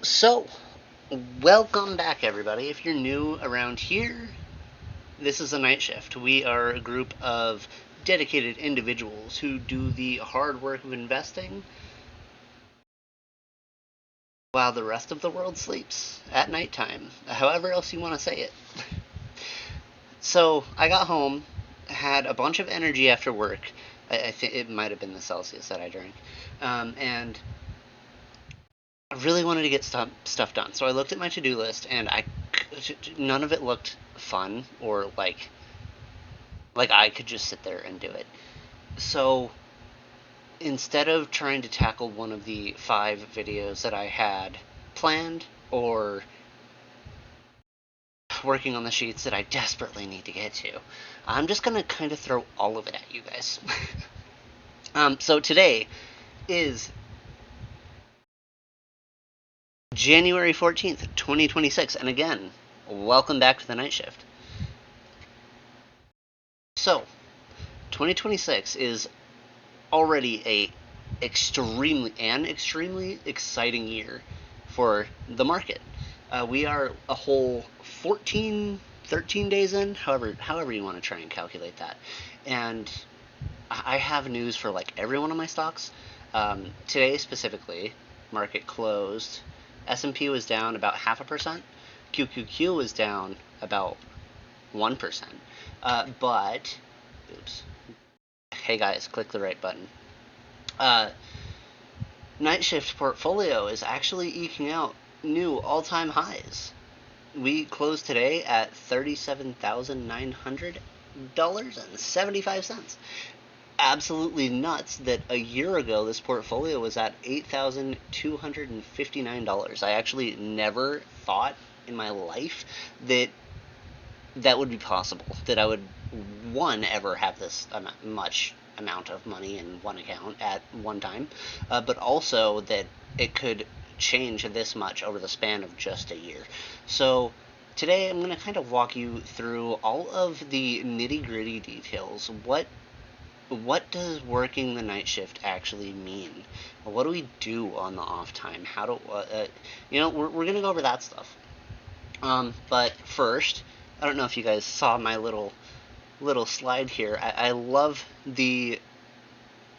So, welcome back, everybody. If you're new around here, this is a night shift. We are a group of dedicated individuals who do the hard work of investing while the rest of the world sleeps at nighttime, however else you want to say it. So, I got home, had a bunch of energy after work. I think it might have been the Celsius that I drank. And I really wanted to get stuff done. So I looked at my to-do list, and none of it looked fun or like I could just sit there and do it. So instead of trying to tackle one of the 5 videos that I had planned or working on the sheets that I desperately need to get to, I'm just gonna kind of throw all of it at you guys. So today is January 14th, 2026, and again, welcome back to the night shift. So, 2026 is already an extremely exciting year for the market. We are a whole 13 days in, however you want to try and calculate that. And I have news for like every one of my stocks. Today specifically, market closed. S&P was down about 0.5%. QQQ was down about 1%. But, oops. Hey guys, click the right button. Night Shift portfolio is actually eking out new all-time highs. We closed today at $37,900.75. Absolutely nuts that a year ago this portfolio was at $8,259. I actually never thought in my life that would be possible, that I would ever have this much amount of money in one account at one time, but also that it could change this much over the span of just a year. So today I'm going to kind of walk you through all of the nitty-gritty details. What does working the night shift actually mean? What do we do on the off time? How do we're gonna go over that stuff. But first, I don't know if you guys saw my little slide here. I love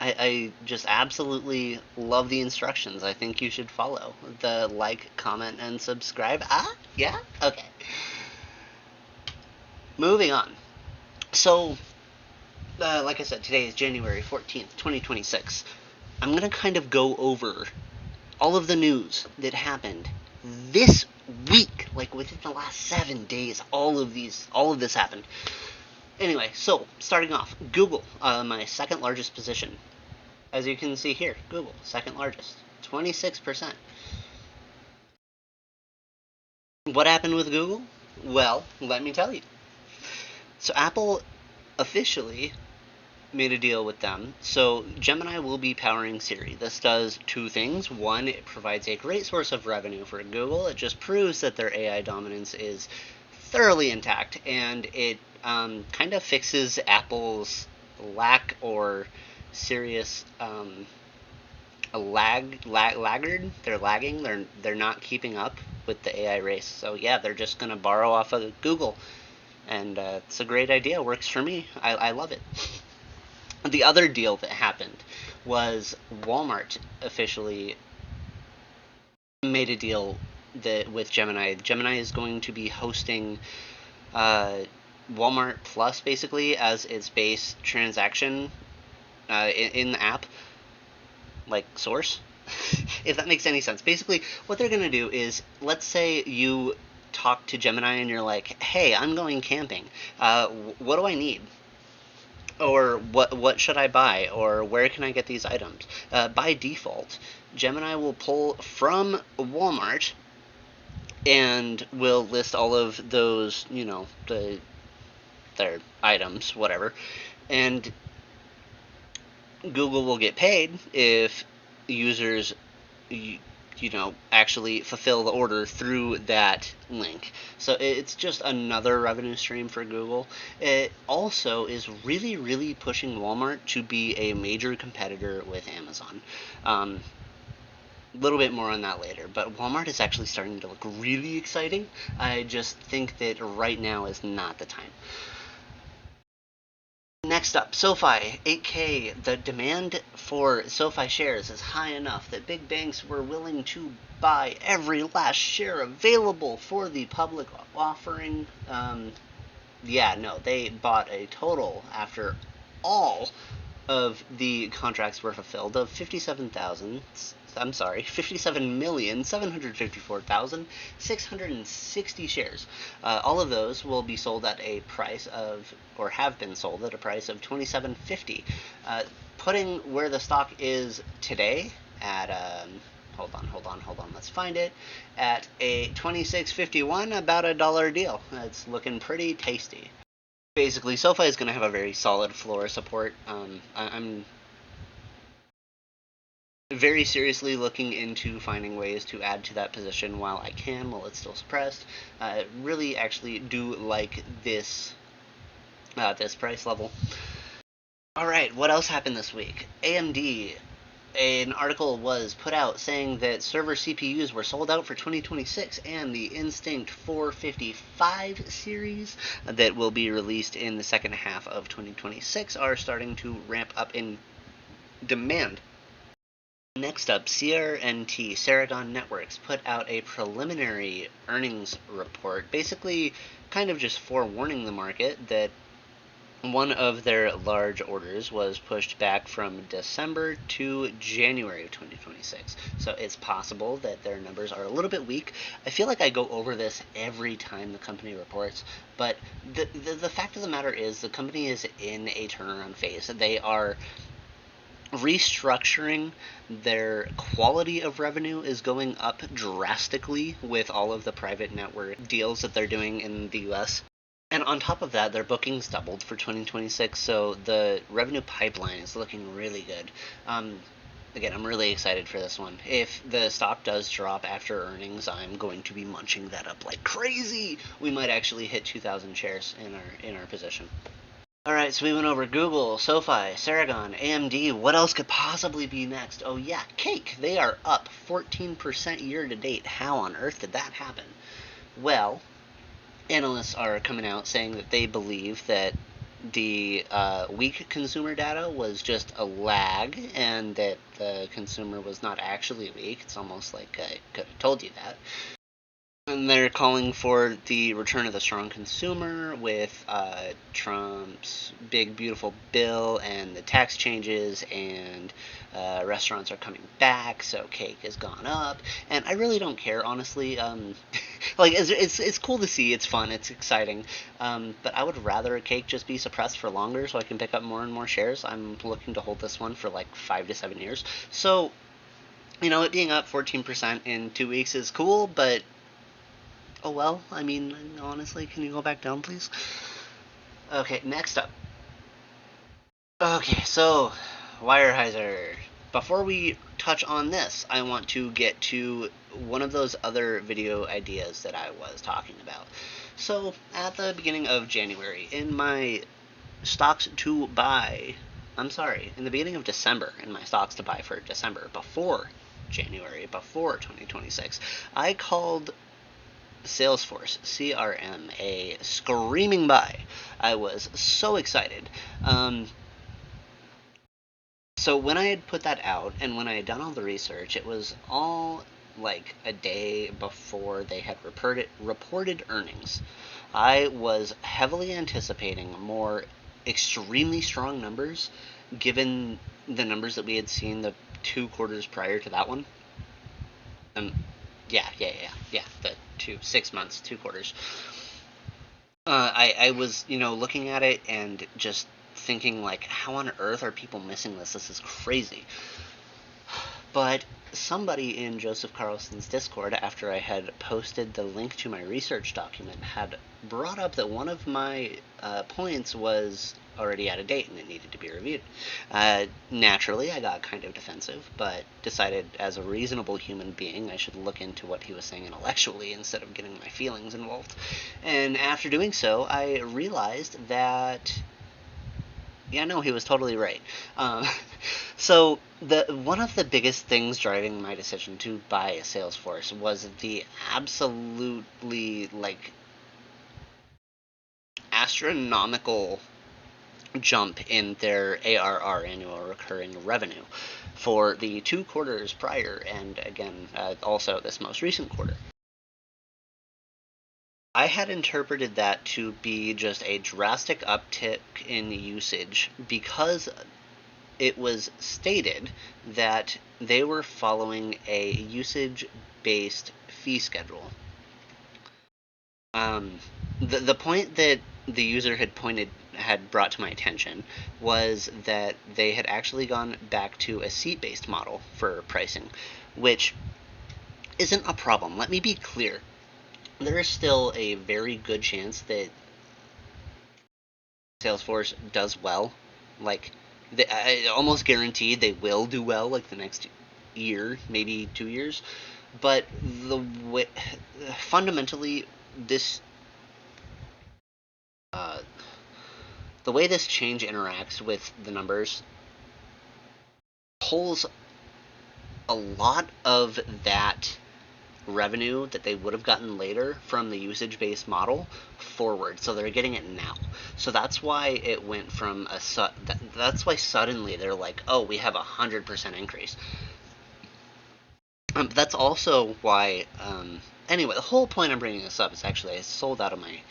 I just absolutely love the instructions. I think you should follow the like, comment, and subscribe. Yeah? Okay. Moving on. So, like I said, today is January 14th, 2026. I'm going to kind of go over all of the news that happened this week, like within the last 7 days. All of this happened. Anyway, so starting off, Google, my second largest position. As you can see here, Google, second largest, 26%. What happened with Google? Well, let me tell you. So Apple officially made a deal with them. So Gemini will be powering Siri. This does 2 things. One, it provides a great source of revenue for Google. It just proves that their AI dominance is thoroughly intact, and it kind of fixes Apple's lack or serious laggard. They're lagging. They're not keeping up with the AI race. So yeah, they're just gonna borrow off of Google, and it's a great idea. Works for me. I love it. The other deal that happened was Walmart officially made a deal with Gemini. Gemini is going to be hosting Walmart Plus basically as its base transaction in the app, like source, if that makes any sense. Basically, what they're going to do is, let's say you talk to Gemini and you're like, hey, I'm going camping. What do I need? Or what should I buy? Or where can I get these items? By default, Gemini will pull from Walmart and will list all of those, their items, whatever. And Google will get paid if users actually fulfill the order through that link. So it's just another revenue stream for Google. It also is really, really pushing Walmart to be a major competitor with Amazon. little bit more on that later, but Walmart is actually starting to look really exciting. I just think that right now is not the time. Next up, SoFi, 8K. The demand for SoFi shares is high enough that big banks were willing to buy every last share available for the public offering. They bought a total, after all of the contracts were fulfilled, of 57,754,660 shares. All of those will be sold at a price of, or have been sold at a price of $27.50, putting where the stock is today at hold on, let's find it, at a $26.51, about $1 deal. It's looking pretty tasty. Basically, SoFi is going to have a very solid floor support. I'm very seriously looking into finding ways to add to that position while I can, while it's still suppressed. I really actually do like this price level. Alright, what else happened this week? AMD, an article was put out saying that server CPUs were sold out for 2026, and the Instinct 455 series that will be released in the second half of 2026 are starting to ramp up in demand. Next up, CRNT, Ceragon Networks, put out a preliminary earnings report, basically kind of just forewarning the market that one of their large orders was pushed back from December to January of 2026. So it's possible that their numbers are a little bit weak. I feel like I go over this every time the company reports, but the fact of the matter is the company is in a turnaround phase. They are restructuring. Their quality of revenue is going up drastically with all of the private network deals that they're doing in the US. And on top of that, their bookings doubled for 2026, so the revenue pipeline is looking really good. Again, I'm really excited for this one. If the stock does drop after earnings, I'm going to be munching that up like crazy. We might actually hit 2,000 shares in our position. Alright, so we went over Google, SoFi, Ceragon, AMD. What else could possibly be next? Oh yeah, Cake. They are up 14% year to date. How on earth did that happen? Well, analysts are coming out saying that they believe that the weak consumer data was just a lag, and that the consumer was not actually weak. It's almost like I could have told you that. And they're calling for the return of the strong consumer with Trump's big, beautiful bill and the tax changes, and restaurants are coming back, so Cake has gone up. And I really don't care, honestly. Like, it's cool to see, it's fun, it's exciting. But I would rather Cake just be suppressed for longer so I can pick up more and more shares. I'm looking to hold this one for like 5 to 7 years. So, it being up 14% in 2 weeks is cool, but oh well, I mean, honestly, can you go back down, please? Okay, next up. Okay, so, Weyerhaeuser. Before we touch on this, I want to get to one of those other video ideas that I was talking about. So, at the beginning of January, in my stocks to buy, in the beginning of December, in my stocks to buy for December, before January, before 2026, I called Salesforce, CRM, a screaming buy. I was so excited. So when I had put that out, and when I had done all the research, it was all like a day before they had reported earnings. I was heavily anticipating more extremely strong numbers, given the numbers that we had seen the 2 quarters prior to that one. Yeah. The 6 months, 2 quarters. I was, looking at it and just thinking, like, how on earth are people missing this? This is crazy. But somebody in Joseph Carlson's Discord, after I had posted the link to my research document, had brought up that one of my points was already out of date and it needed to be reviewed. Naturally, I got kind of defensive, but decided as a reasonable human being I should look into what he was saying intellectually instead of getting my feelings involved. And after doing so, I realized that, yeah, no, he was totally right. So the one of the biggest things driving my decision to buy a Salesforce was the absolutely like astronomical jump in their ARR, annual recurring revenue, for the 2 quarters prior, and again also this most recent quarter. I had interpreted that to be just a drastic uptick in usage because it was stated that they were following a usage-based fee schedule. The point that the user had brought to my attention was that they had actually gone back to a seat-based model for pricing, which isn't a problem. Let me be clear. There is still a very good chance that Salesforce does well. Like, I almost guaranteed they will do well, like the next year, maybe 2 years. But fundamentally, this uh, the way this change interacts with the numbers pulls a lot of that revenue that they would have gotten later from the usage-based model forward, so they're getting it now. So that's why it went from that's why suddenly they're like, oh, we have 100% increase. That's also why anyway, the whole point I'm bringing this up is actually I sold out of my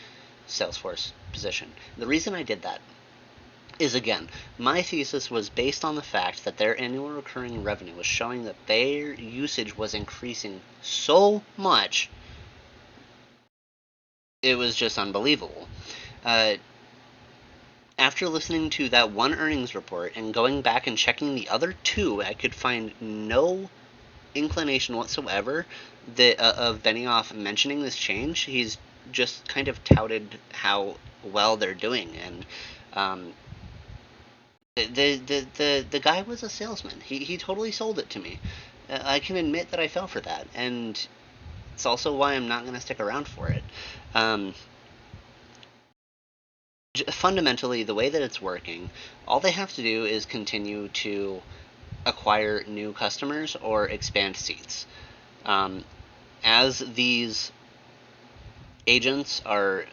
Salesforce position. The reason I did that is, again, my thesis was based on the fact that their annual recurring revenue was showing that their usage was increasing so much, it was just unbelievable. After listening to that one earnings report and going back and checking the other two, I could find no inclination whatsoever of Benioff mentioning this change. He's just kind of touted how well they're doing, and the guy was a salesman. He totally sold it to me. I can admit that I fell for that, and it's also why I'm not going to stick around for it. Fundamentally, the way that it's working, all they have to do is continue to acquire new customers or expand seats. As these agents are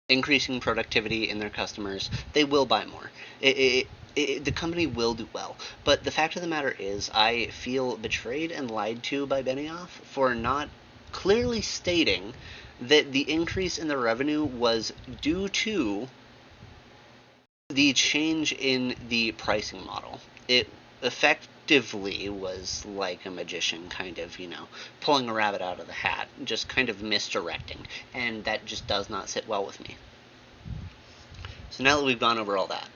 increasing productivity in their customers, they will buy more. The company will do well. But the fact of the matter is, I feel betrayed and lied to by Benioff for not clearly stating that the increase in the revenue was due to the change in the pricing model. It effectively was like a magician, kind of, pulling a rabbit out of the hat, just kind of misdirecting, and that just does not sit well with me. So now that we've gone over all that,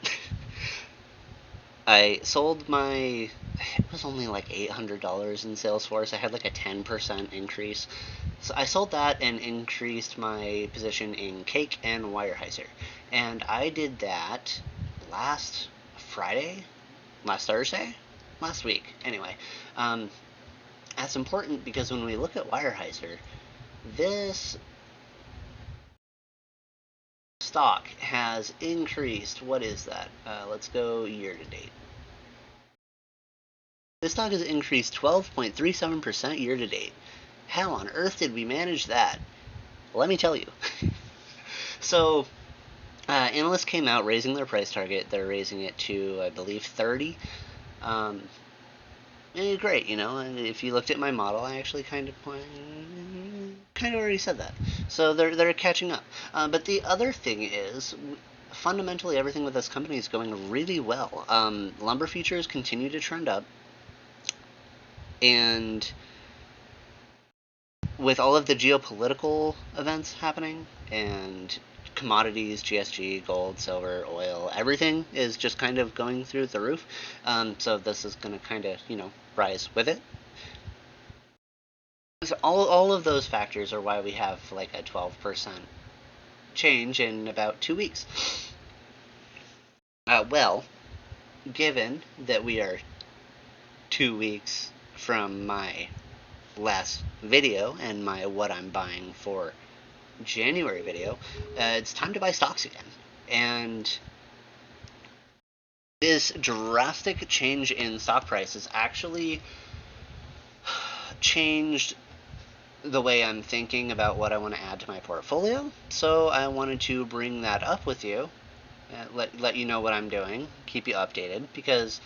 I sold it was only like $800 in Salesforce. I had like a 10% increase. So I sold that and increased my position in Cake and Weyerhaeuser. And I did that last Thursday? Last week. Anyway, that's important because when we look at Weyerhaeuser, this stock has increased. What is that? Let's go year to date. This stock has increased 12.37% year to date. How on earth did we manage that? Let me tell you. So, analysts came out raising their price target. They're raising it to, I believe, 30. Great, if you looked at my model, I actually kind of already said that. So they're catching up. But the other thing is, fundamentally, everything with this company is going really well. Lumber futures continue to trend up, and with all of the geopolitical events happening and commodities, GSG, gold, silver, oil, everything is just kind of going through the roof. So this is going to kind of, rise with it. So all of those factors are why we have like a 12% change in about 2 weeks. Well, given that we are 2 weeks from my last video and my what I'm buying for January video, it's time to buy stocks again. And This drastic change in stock prices actually changed the way I'm thinking about what I want to add to my portfolio. So I wanted to bring that up with you, let you know what I'm doing, keep you updated, because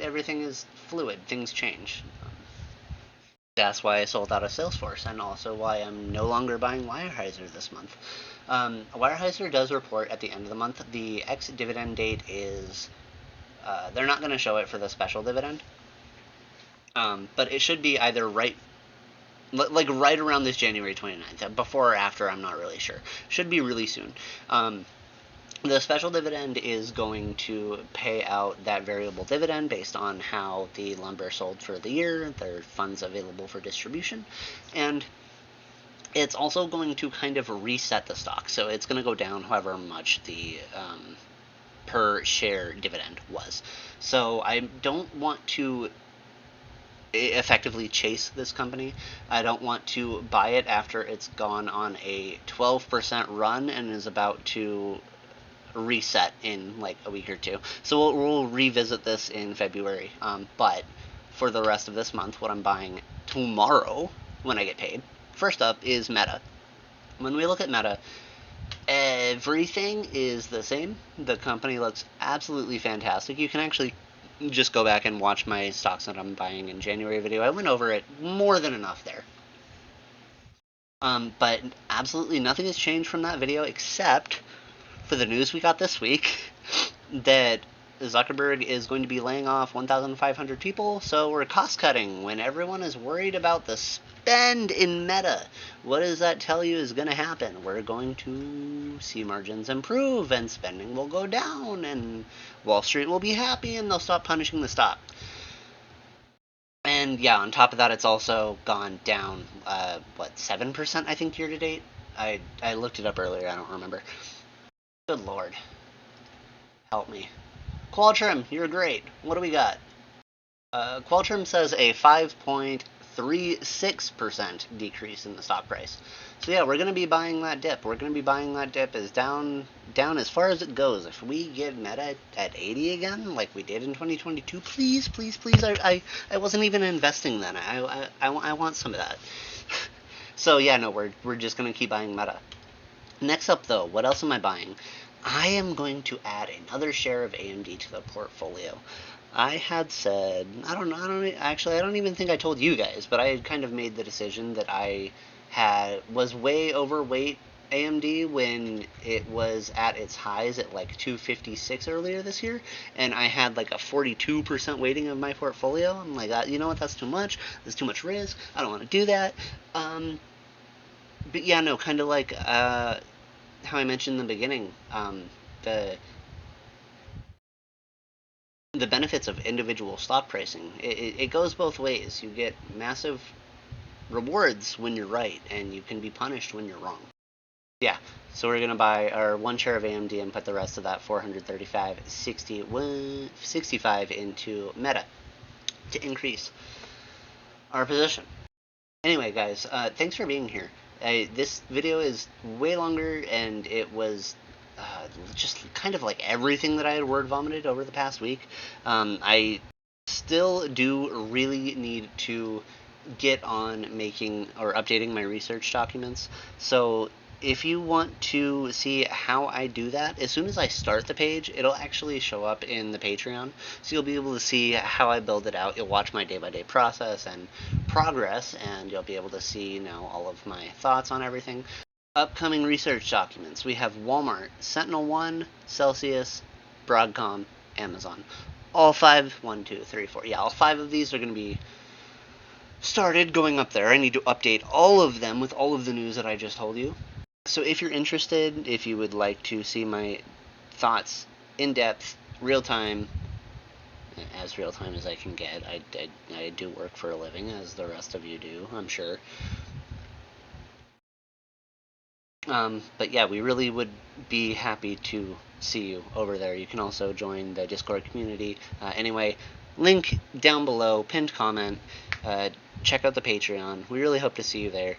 everything is fluid, things change. That's why I sold out of Salesforce, and also why I'm no longer buying Weyerhaeuser this month. Weyerhaeuser does report at the end of the month. The ex-dividend date is, they're not going to show it for the special dividend, but it should be either right around this January 29th. Before or after, I'm not really sure. Should be really soon. The special dividend is going to pay out that variable dividend based on how the lumber sold for the year, their funds available for distribution, and it's also going to kind of reset the stock. So it's going to go down however much the per share dividend was. So I don't want to effectively chase this company. I don't want to buy it after it's gone on a 12% run and is about to reset in like a week or two. So we'll revisit this in February. But for the rest of this month, what I'm buying tomorrow when I get paid, first up is Meta. When we look at Meta, everything is the same. The company looks absolutely fantastic. You can actually just go back and watch my stocks that I'm buying in January video. I went over it more than enough there. But absolutely nothing has changed from that video except for the news we got this week that Zuckerberg is going to be laying off 1,500 people, so we're cost cutting when everyone is worried about the spend in Meta. What does that tell you is going to happen? We're going to see margins improve and spending will go down and Wall Street will be happy and they'll stop punishing the stock. And yeah, on top of that, it's also gone down, 7% I think year to date? I looked it up earlier, I don't remember. Good lord. Help me. Qualtrim, you're great. What do we got? Qualtrim says a 5.36% decrease in the stock price. So yeah, we're going to be buying that dip. We're going to be buying that dip as down as far as it goes. If we get Meta at 80 again, like we did in 2022, please, please, please. I wasn't even investing then. I want some of that. So yeah, no, we're just going to keep buying Meta. Next up, though, what else am I buying? I am going to add another share of AMD to the portfolio. I had said, I don't even think I told you guys, but I had kind of made the decision that I was way overweight AMD when it was at its highs at like 256 earlier this year, and I had like a 42% weighting of my portfolio. I'm like, you know what, that's too much. There's too much risk. I don't want to do that. But yeah, no, kind of like how I mentioned in the beginning, the benefits of individual stock pricing. It goes both ways. You get massive rewards when you're right, and you can be punished when you're wrong. Yeah, so we're going to buy our one share of AMD and put the rest of that 435.65 into Meta to increase our position. Anyway, guys, thanks for being here. This video is way longer, and it was just kind of like everything that I had word vomited over the past week. I still do really need to get on making or updating my research documents. So if you want to see how I do that, as soon as I start the page, it'll actually show up in the Patreon. So you'll be able to see how I build it out. You'll watch my day-by-day process and progress, and you'll be able to see, all of my thoughts on everything. Upcoming research documents. We have Walmart, Sentinel One, Celsius, Broadcom, Amazon. All five, 1, 2, 3, 4. Yeah, all five of these are going to be started going up there. I need to update all of them with all of the news that I just told you. So if you're interested, if you would like to see my thoughts in depth, real time, as real time as I can get, I do work for a living, as the rest of you do, I'm sure. But yeah, we really would be happy to see you over there. You can also join the Discord community. Anyway, link down below, pinned comment. Check out the Patreon. We really hope to see you there.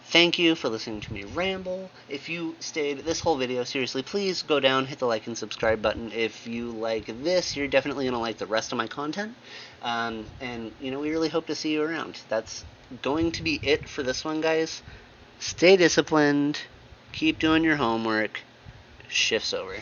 Thank you for listening to me ramble. If you stayed this whole video, seriously, please go down, hit the like and subscribe button. If you like this, you're definitely going to like the rest of my content. And, we really hope to see you around. That's going to be it for this one, guys. Stay disciplined. Keep doing your homework. Shifts over.